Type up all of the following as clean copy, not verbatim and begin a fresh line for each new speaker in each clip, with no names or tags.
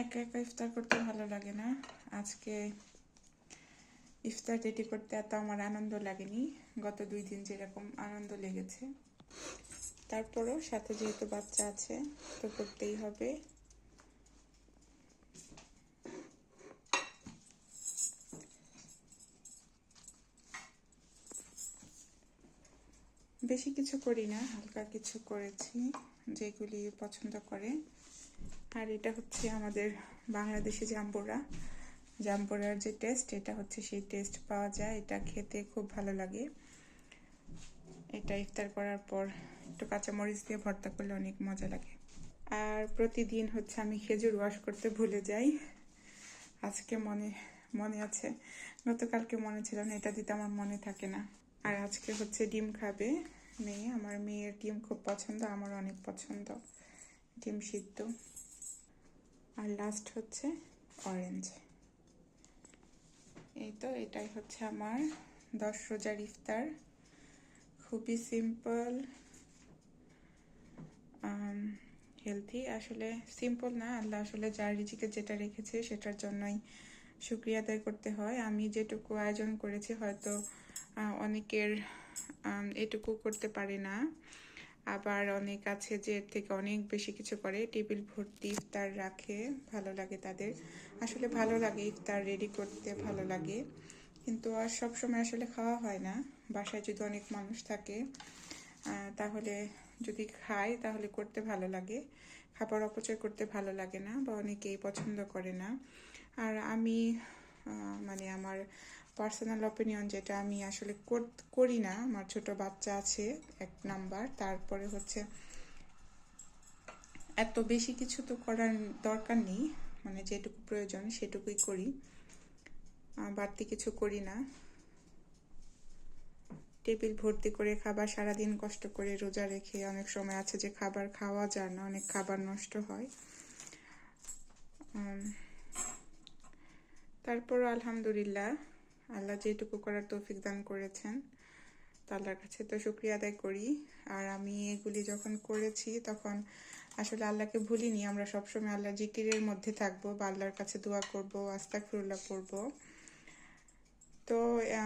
একা একা ইফতার করতে ভালো লাগে না। আজকে ইফতার রেডি করতে এত আমার আনন্দ লাগেনি, গত 2 দিন যেরকম আনন্দ লেগেছে। তারপরও সাথে যেহেতু বাচ্চা আছে তো করতেই হবে। বেশি কিছু করি না, হালকা কিছু করেছি যেগুলি পছন্দ করে। আর এটা হচ্ছে আমাদের বাংলাদেশি জাম্বুরার যে টেস্ট, এটা হচ্ছে সেই টেস্ট পাওয়া যায়। এটা খেতে খুব ভালো লাগে। এটা ইফতার করার পর একটু কাঁচামরিচ দিয়ে ভর্তা করলে অনেক মজা লাগে। আর প্রতিদিন হচ্ছে আমি খেজুর ওয়াশ করতে ভুলে যাই। আজকে মনে আছে, গতকালকে মনে ছিল না, এটা দিতে আমার মনে থাকে না। আর আজকে হচ্ছে ডিম খাবে মেয়ে। আমার মেয়ের ডিম খুব পছন্দ, আমার অনেক পছন্দ ডিম সিদ্ধ। আর লাস্ট হচ্ছে অরেঞ্জ। এই তো, এটাই হচ্ছে আমার 10 রোজার ইফতার। খুবই সিম্পল, হেলথি। আসলে সিম্পল না, আল্লাহ আসলে যার রিজিকে যেটা রেখেছে সেটার জন্যই শুকরিয়া আদায় করতে হয়। আমি যেটুকু আয়োজন করেছি হয়তো অনেকের এটুকু করতে পারে না, আবার অনেক আছে যে এর থেকে অনেক বেশি কিছু করে, টেবিল ভর্তি ইফতার রাখে। ভালো লাগে তাদের, আসলে ভালো লাগে ইফতার রেডি করতে, ভালো লাগে। কিন্তু আর সবসময় আসলে খাওয়া হয় না। বাসায় যদি অনেক মানুষ থাকে তাহলে যদি খাই তাহলে করতে ভালো লাগে, খাবার অপচয় করতে ভালো লাগে না, বা অনেকেই পছন্দ করে না। আর আমি মানে আমার পার্সোনাল অপিনিয়ন যেটা, আমি আসলে করি না। আমার ছোট বাচ্চা আছে 1 নাম্বার, তারপরে হচ্ছে এত বেশি কিছু তো করার দরকার নেই, মানে যেটুকু প্রয়োজন সেটুকুই করি, বাড়তি কিছু করি না। টেবিল ভর্তি করে খাবার, সারাদিন কষ্ট করে রোজা রেখে অনেক সময় আছে যে খাবার খাওয়া যায় না, অনেক খাবার নষ্ট হয়। তারপর আলহামদুলিল্লাহ, আল্লাহ যেটুকু করার তৌফিক দান করেছেন, তো আল্লাহর কাছে তো শুকরিয়া আদায় করি। আর আমি এগুলি যখন করেছি তখন আসলে আল্লাহকে ভুলিনি। আমরা সবসময় আল্লাহ জিকিরের মধ্যে থাকবো, বা আল্লাহর কাছে দোয়া করবো, আস্তাগফিরুল্লাহ পড়বো। তো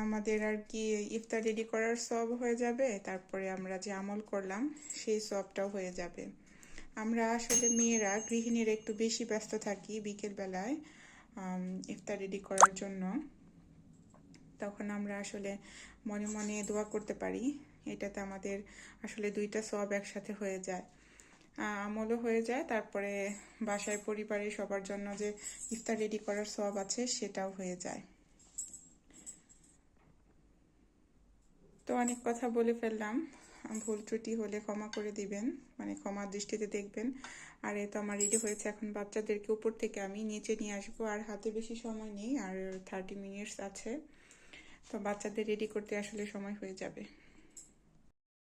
আমাদের আর কি ইফতার রেডি করার সওয়াব হয়ে যাবে, তারপরে আমরা যে আমল করলাম সেই সওয়াবটাও হয়ে যাবে। আমরা আসলে মেয়েরা, গৃহিণীরা একটু বেশি ব্যস্ত থাকি বিকেল বেলায় ইফতার রেডি করার জন্য। তখন আমরা আসলে মনে মনে দোয়া করতে পারি, এটাতে আমাদের আসলে 2টা সওয়াব একসাথে হয়ে যায়, আমলও হয়ে যায়, তারপরে বাসায় পরিবারের সবার জন্য যে ইফতার রেডি করার সওয়াব আছে সেটাও হয়ে যায়। তো অনেক কথা বলে ফেললাম, ভুল ত্রুটি হলে ক্ষমা করে দিবেন, মানে ক্ষমার দৃষ্টিতে দেখবেন। আর এই তো আমার রেডি হয়েছে, এখন বাচ্চাদেরকে উপর থেকে আমি নিচে নিয়ে আসবো। আর হাতে বেশি সময় নেই, আর 30 মিনিটস আছে, তো বাচ্চাদের রেডি করতে আসলে সময় হয়ে যাবে।